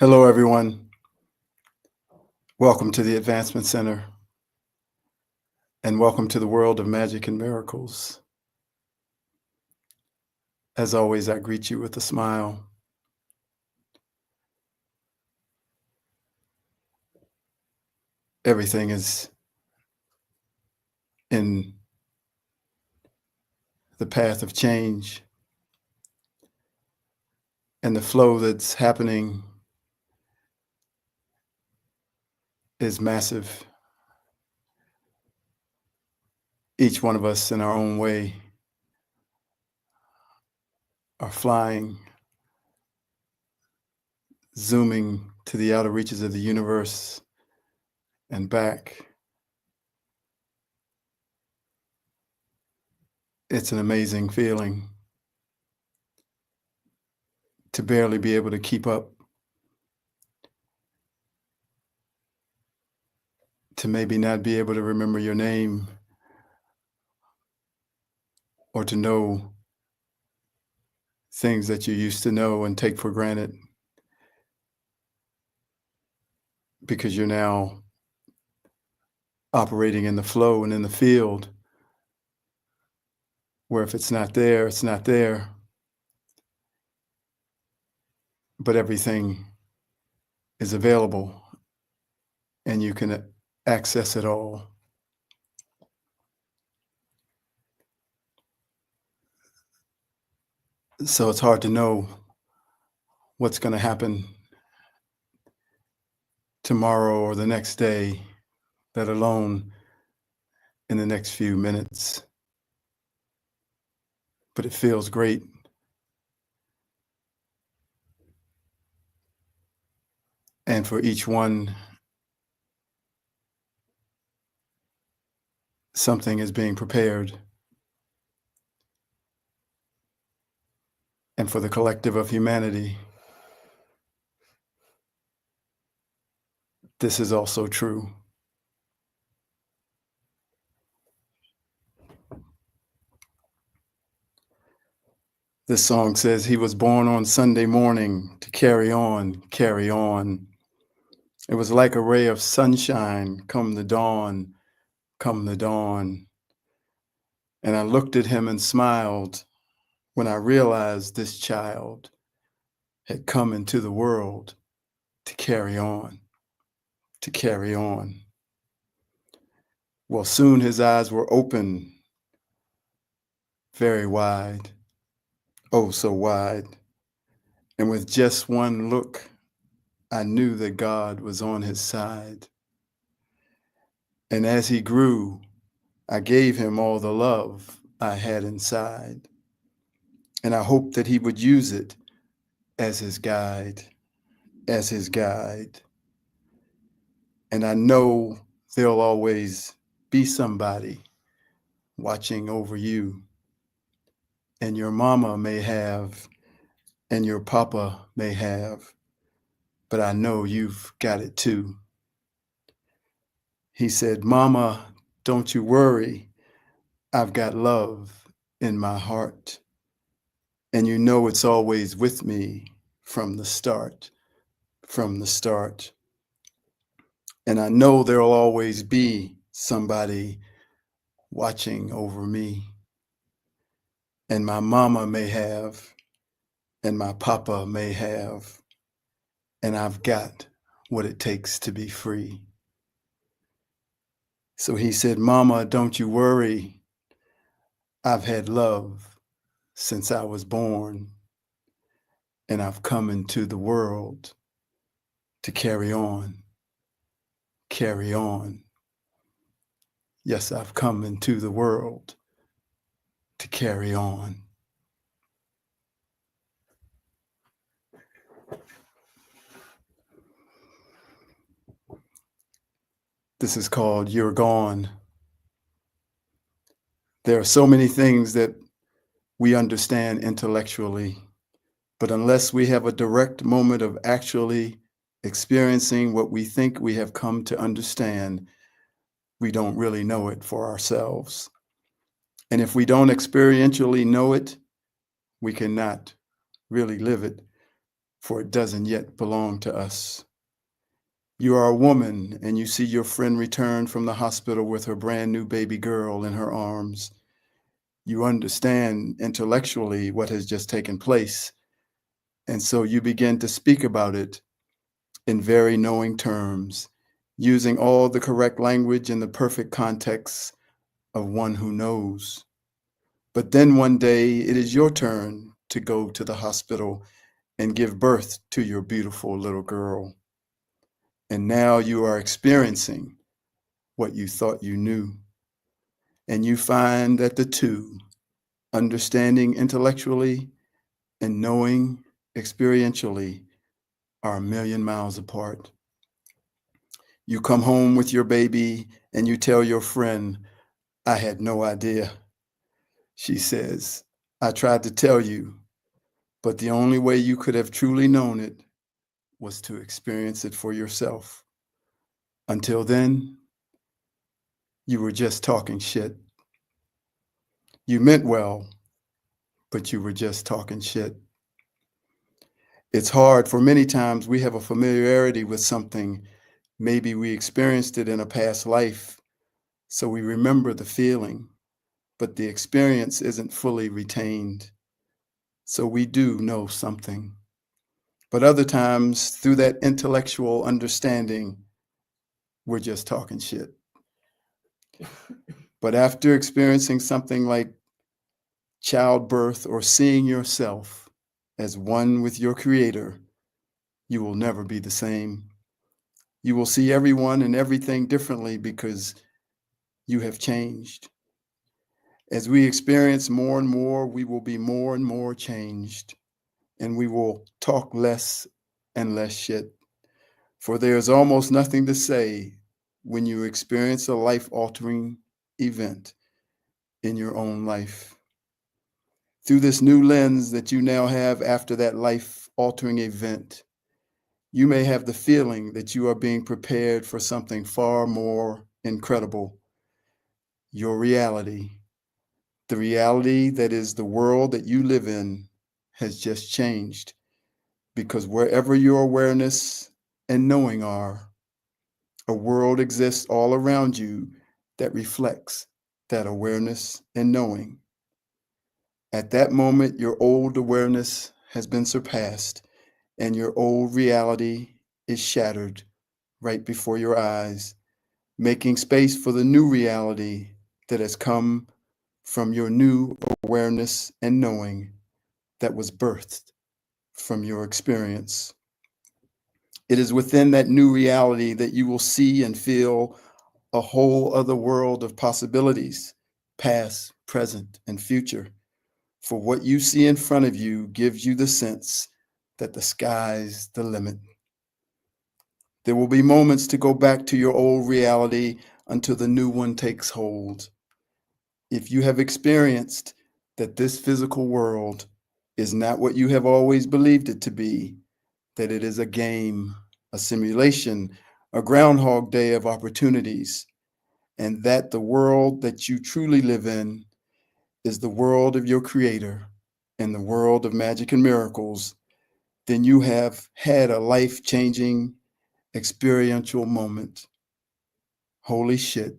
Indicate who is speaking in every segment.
Speaker 1: Hello, everyone. Welcome to the Advancement Center, and welcome to the world of magic and miracles. As always, I greet you with a smile. Everything is in the path of change, and the flow that's happening is massive. Each one of us in our own way are flying, zooming to the outer reaches of the universe and back. It's an amazing feeling to barely be able to keep up, to maybe not be able to remember your name, or to know things that you used to know and take for granted because you're now operating in the flow and in the field where if it's not there, it's not there. But everything is available and you can access it all. So it's hard to know what's going to happen tomorrow or the next day, let alone in the next few minutes. But it feels great. And for each one, something is being prepared. And for the collective of humanity, this is also true. This song says he was born on Sunday morning to carry on, carry on. It was like a ray of sunshine come the dawn, come the dawn. And I looked at him and smiled when I realized this child had come into the world to carry on, to carry on. Well, soon his eyes were open, very wide, oh, so wide. And with just one look, I knew that God was on his side. And as he grew, I gave him all the love I had inside. And I hoped that he would use it as his guide, as his guide. And I know there'll always be somebody watching over you. And your mama may have, and your papa may have, but I know you've got it too. He said, Mama, don't you worry. I've got love in my heart. And you know it's always with me from the start, from the start. And I know there'll always be somebody watching over me. And my mama may have, and my papa may have, and I've got what it takes to be free. So he said, Mama, don't you worry. I've had love since I was born, and I've come into the world to carry on, carry on. Yes, I've come into the world to carry on. This is called You're Gone. There are so many things that we understand intellectually, but unless we have a direct moment of actually experiencing what we think we have come to understand, we don't really know it for ourselves. And if we don't experientially know it, we cannot really live it. for it doesn't yet belong to us. You are a woman and you see your friend return from the hospital with her brand new baby girl in her arms. You understand intellectually what has just taken place, and so you begin to speak about it in very knowing terms, using all the correct language in the perfect context of one who knows. But then one day it is your turn to go to the hospital and give birth to your beautiful little girl. And now you are experiencing what you thought you knew. And you find that the two, understanding intellectually and knowing experientially, are a million miles apart. You come home with your baby and you tell your friend, I had no idea. She says, I tried to tell you, but the only way you could have truly known it was to experience it for yourself. Until then, you were just talking shit. You meant well, but you were just talking shit. It's hard, for many times we have a familiarity with something. Maybe we experienced it in a past life, so we remember the feeling, but the experience isn't fully retained. So we do know something. But other times, through that intellectual understanding, we're just talking shit. But after experiencing something like childbirth or seeing yourself as one with your Creator, you will never be the same. You will see everyone and everything differently because you have changed. As we experience more and more, we will be more and more changed, and we will talk less and less shit. For there is almost nothing to say when you experience a life-altering event in your own life. Through this new lens that you now have after that life-altering event, you may have the feeling that you are being prepared for something far more incredible. Your reality, the reality that is the world that you live in, has just changed, because wherever your awareness and knowing are, a world exists all around you that reflects that awareness and knowing. At that moment, your old awareness has been surpassed and your old reality is shattered right before your eyes, making space for the new reality that has come from your new awareness and knowing that was birthed from your experience. It is within that new reality that you will see and feel a whole other world of possibilities, past, present, and future. For what you see in front of you gives you the sense that the sky's the limit. There will be moments to go back to your old reality until the new one takes hold. If you have experienced that this physical world is not what you have always believed it to be, that it is a game, a simulation, a Groundhog Day of opportunities, and that the world that you truly live in is the world of your Creator and the world of magic and miracles, then you have had a life-changing experiential moment. Holy shit.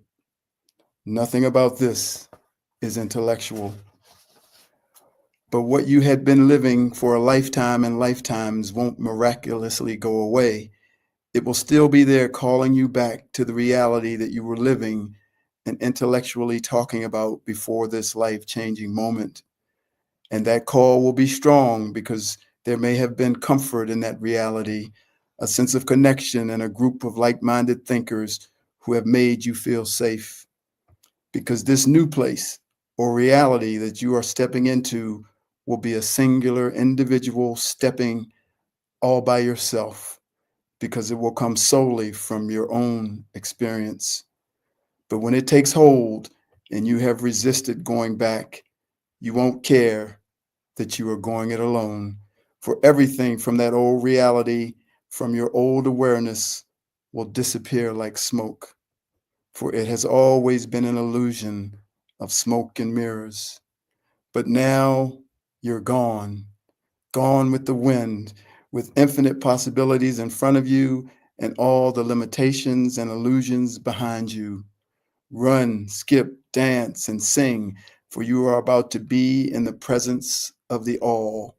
Speaker 1: Nothing about this is intellectual. But what you had been living for a lifetime and lifetimes won't miraculously go away. It will still be there calling you back to the reality that you were living and intellectually talking about before this life-changing moment. And that call will be strong because there may have been comfort in that reality, a sense of connection, and a group of like-minded thinkers who have made you feel safe. Because this new place or reality that you are stepping into will be a singular individual stepping all by yourself, because it will come solely from your own experience. But when it takes hold and you have resisted going back, you won't care that you are going it alone. For everything from that old reality, from your old awareness, will disappear like smoke. For it has always been an illusion of smoke and mirrors. But now you're gone, gone with the wind, with infinite possibilities in front of you and all the limitations and illusions behind you. Run, skip, dance, and sing, for you are about to be in the presence of the all.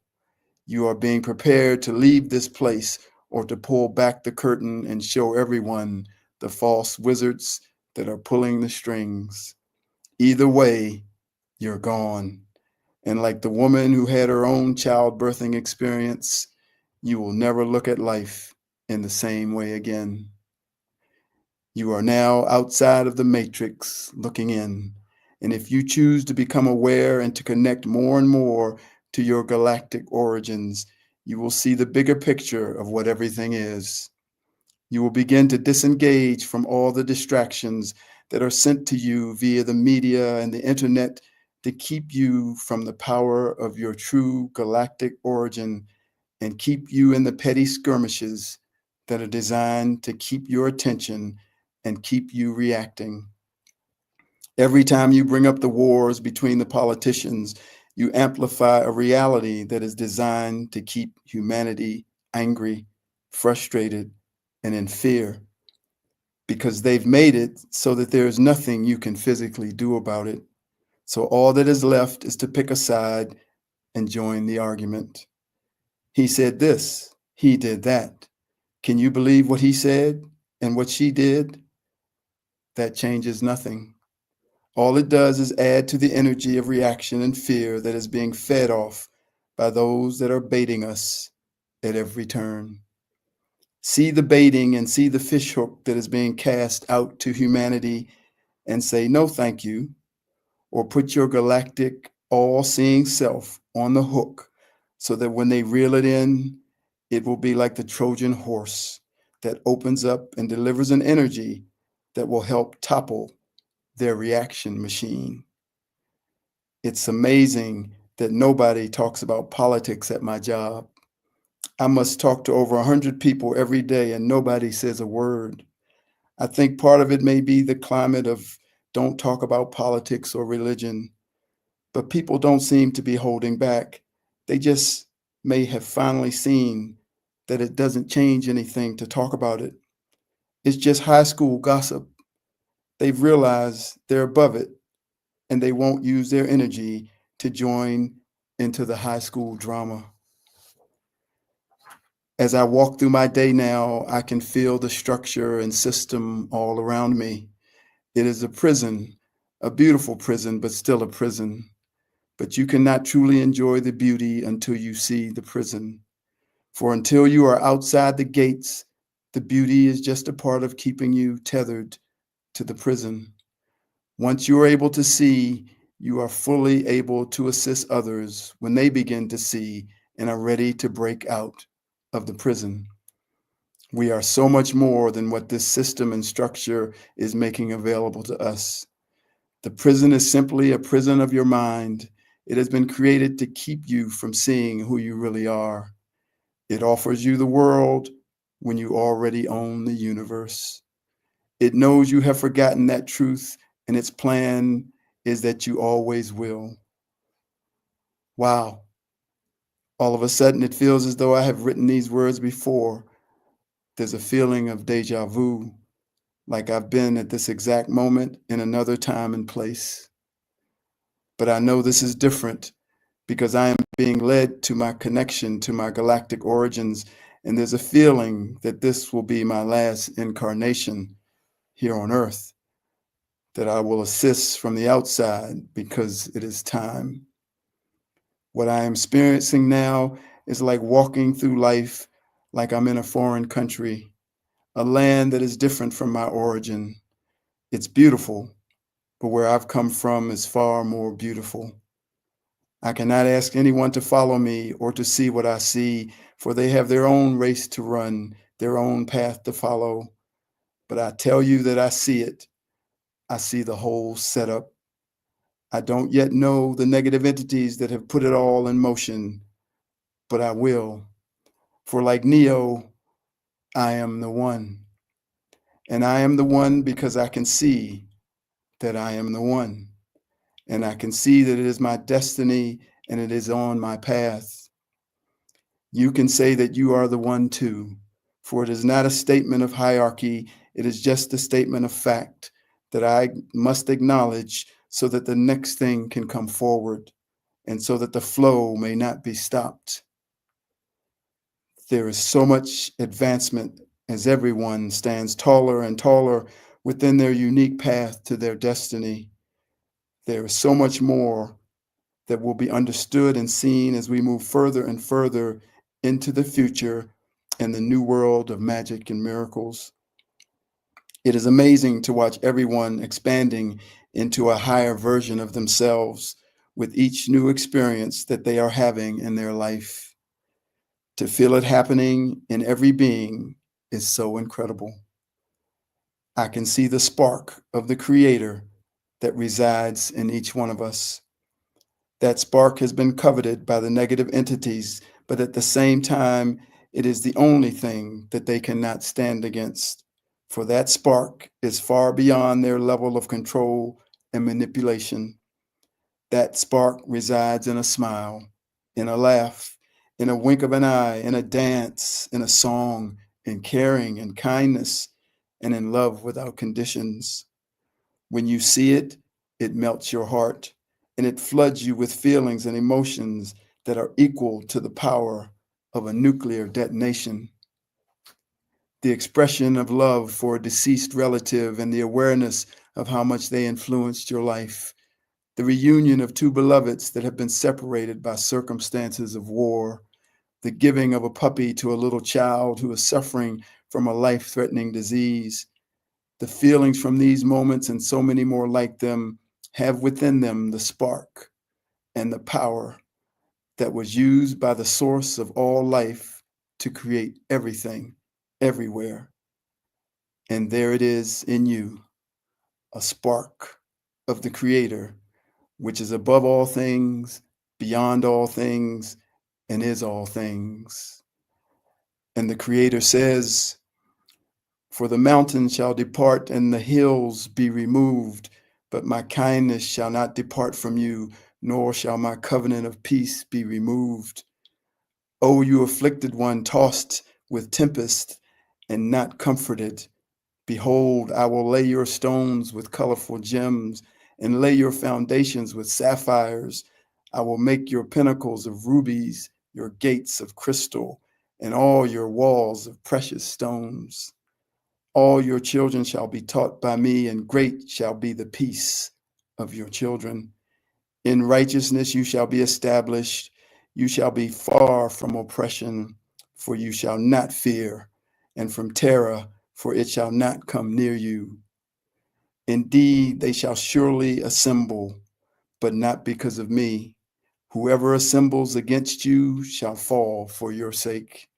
Speaker 1: You are being prepared to leave this place or to pull back the curtain and show everyone the false wizards that are pulling the strings. Either way, you're gone. And like the woman who had her own childbirthing experience, you will never look at life in the same way again. You are now outside of the matrix looking in. And if you choose to become aware and to connect more and more to your galactic origins, you will see the bigger picture of what everything is. You will begin to disengage from all the distractions that are sent to you via the media and the internet to keep you from the power of your true galactic origin and keep you in the petty skirmishes that are designed to keep your attention and keep you reacting. Every time you bring up the wars between the politicians, you amplify a reality that is designed to keep humanity angry, frustrated, and in fear, because they've made it so that there is nothing you can physically do about it. So all that is left is to pick a side and join the argument. He said this, he did that. Can you believe what he said and what she did? That changes nothing. All it does is add to the energy of reaction and fear that is being fed off by those that are baiting us at every turn. See the baiting and see the fishhook that is being cast out to humanity and say, no, thank you, or put your galactic, all seeing self on the hook so that when they reel it in, it will be like the Trojan horse that opens up and delivers an energy that will help topple their reaction machine. It's amazing that nobody talks about politics at my job. I must talk to over 100 people every day and nobody says a word. I think part of it may be the climate of don't talk about politics or religion, but people don't seem to be holding back. They just may have finally seen that it doesn't change anything to talk about it. It's just high school gossip. They've realized they're above it and they won't use their energy to join into the high school drama. As I walk through my day now, I can feel the structure and system all around me. It is a prison, a beautiful prison, but still a prison. But you cannot truly enjoy the beauty until you see the prison. For until you are outside the gates, the beauty is just a part of keeping you tethered to the prison. Once you are able to see, you are fully able to assist others when they begin to see and are ready to break out of the prison. We are so much more than what this system and structure is making available to us. The prison is simply a prison of your mind. It has been created to keep you from seeing who you really are. It offers you the world when you already own the universe. It knows you have forgotten that truth, and its plan is that you always will. Wow. All of a sudden, it feels as though I have written these words before. There's a feeling of deja vu, like I've been at this exact moment in another time and place. But I know this is different because I am being led to my connection to my galactic origins, and there's a feeling that this will be my last incarnation here on Earth, that I will assist from the outside because it is time. What I am experiencing now is like walking through life like I'm in a foreign country, a land that is different from my origin. It's beautiful, but where I've come from is far more beautiful. I cannot ask anyone to follow me or to see what I see, for they have their own race to run, their own path to follow. But I tell you that I see it. I see the whole setup. I don't yet know the negative entities that have put it all in motion, but I will. For like Neo, I am the one. And I am the one because I can see that I am the one. And I can see that it is my destiny and it is on my path. You can say that you are the one too, for it is not a statement of hierarchy, it is just a statement of fact that I must acknowledge so that the next thing can come forward and so that the flow may not be stopped. There is so much advancement as everyone stands taller and taller within their unique path to their destiny. There is so much more that will be understood and seen as we move further and further into the future and the new world of magic and miracles. It is amazing to watch everyone expanding into a higher version of themselves with each new experience that they are having in their life. To feel it happening in every being is so incredible. I can see the spark of the Creator that resides in each one of us. That spark has been coveted by the negative entities, but at the same time, it is the only thing that they cannot stand against. For that spark is far beyond their level of control and manipulation. That spark resides in a smile, in a laugh, in a wink of an eye, in a dance, in a song, in caring and kindness, and in love without conditions. When you see it, it melts your heart and it floods you with feelings and emotions that are equal to the power of a nuclear detonation. The expression of love for a deceased relative and the awareness of how much they influenced your life. The reunion of two beloveds that have been separated by circumstances of war. The giving of a puppy to a little child who is suffering from a life-threatening disease. The feelings from these moments and so many more like them have within them the spark and the power that was used by the source of all life to create everything, everywhere. And there it is in you, a spark of the Creator, which is above all things, beyond all things, and is all things. And the Creator says, "For the mountains shall depart and the hills be removed, but my kindness shall not depart from you, nor shall my covenant of peace be removed. O you afflicted one, tossed with tempest and not comforted, behold, I will lay your stones with colorful gems and lay your foundations with sapphires. I will make your pinnacles of rubies, your gates of crystal, and all your walls of precious stones. All your children shall be taught by me, and great shall be the peace of your children. In righteousness you shall be established. You shall be far from oppression, for you shall not fear, and from terror, for it shall not come near you. Indeed, they shall surely assemble, but not because of me. Whoever assembles against you shall fall for your sake.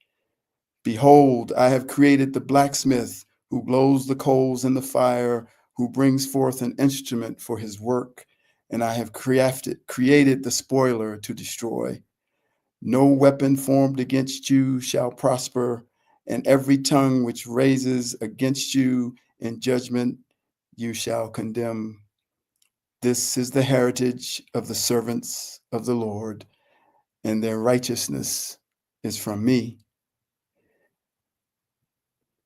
Speaker 1: Behold, I have created the blacksmith who blows the coals in the fire, who brings forth an instrument for his work, and I have created the spoiler to destroy. No weapon formed against you shall prosper, and every tongue which raises against you in judgment you shall condemn. This is the heritage of the servants of the Lord, and their righteousness is from me.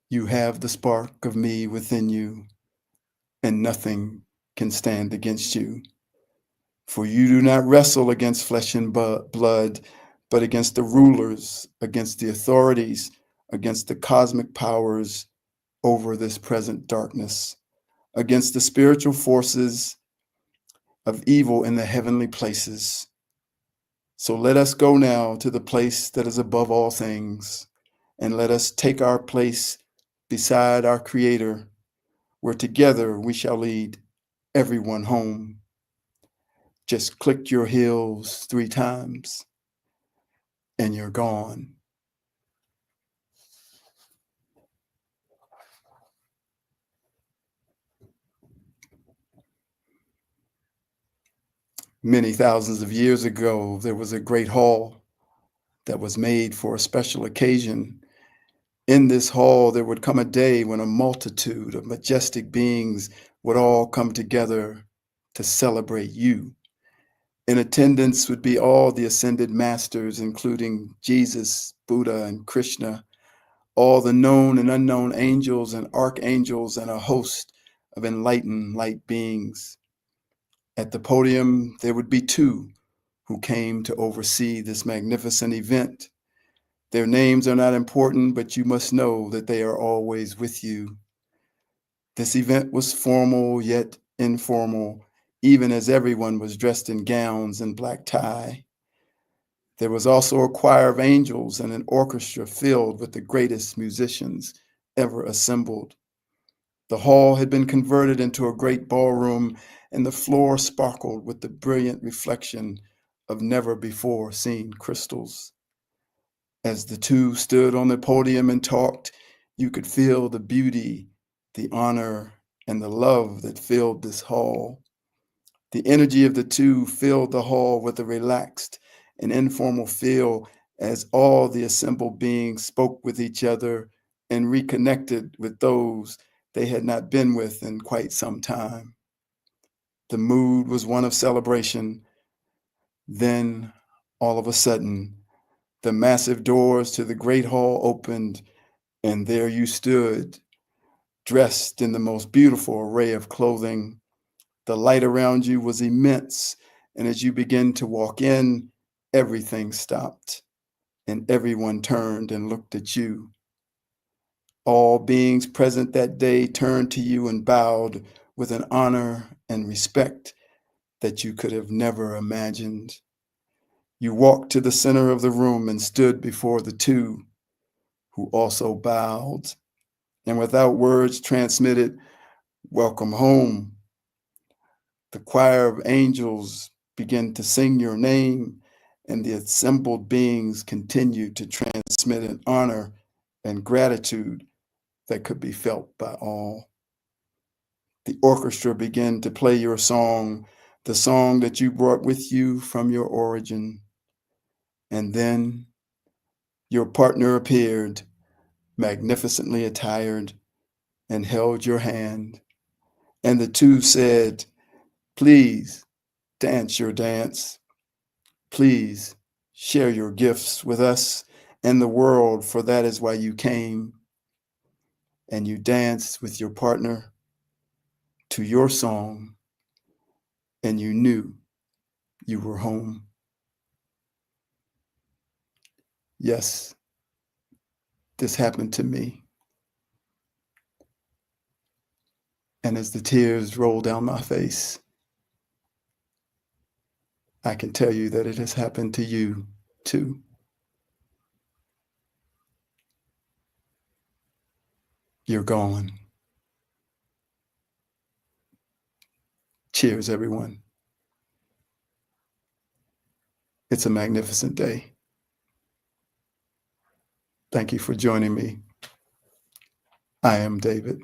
Speaker 1: You have the spark of me within you, and nothing can stand against you. For you do not wrestle against flesh and blood, but against the rulers, against the authorities, against the cosmic powers over this present darkness, against the spiritual forces of evil in the heavenly places. So let us go now to the place that is above all things, and let us take our place beside our Creator, where together we shall lead everyone home. Just click your heels 3 times and you're gone. Many thousands of years ago, there was a great hall that was made for a special occasion. In this hall, there would come a day when a multitude of majestic beings would all come together to celebrate you. In attendance would be all the ascended masters, including Jesus, Buddha, and Krishna, all the known and unknown angels and archangels, and a host of enlightened light beings. At the podium, there would be two who came to oversee this magnificent event. Their names are not important, but you must know that they are always with you. This event was formal yet informal, even as everyone was dressed in gowns and black tie. There was also a choir of angels and an orchestra filled with the greatest musicians ever assembled. The hall had been converted into a great ballroom, and the floor sparkled with the brilliant reflection of never before seen crystals. As the two stood on the podium and talked, you could feel the beauty, the honor, and the love that filled this hall. The energy of the two filled the hall with a relaxed and informal feel as all the assembled beings spoke with each other and reconnected with those they had not been with in quite some time. The mood was one of celebration. Then, all of a sudden, the massive doors to the great hall opened, and there you stood, dressed in the most beautiful array of clothing. The light around you was immense, and as you began to walk in, everything stopped, and everyone turned and looked at you. All beings present that day turned to you and bowed with an honor and respect that you could have never imagined. You walked to the center of the room and stood before the two, who also bowed, and without words transmitted, "Welcome home." The choir of angels began to sing your name, and the assembled beings continued to transmit an honor and gratitude that could be felt by all. The orchestra began to play your song, the song that you brought with you from your origin. And then your partner appeared, magnificently attired, and held your hand. And the two said, "Please dance your dance. Please share your gifts with us and the world, for that is why you came." And you danced with your partner to your song, and you knew you were home. Yes, this happened to me. And as the tears roll down my face, I can tell you that it has happened to you too. You're gone. Cheers, everyone. It's a magnificent day. Thank you for joining me. I am David.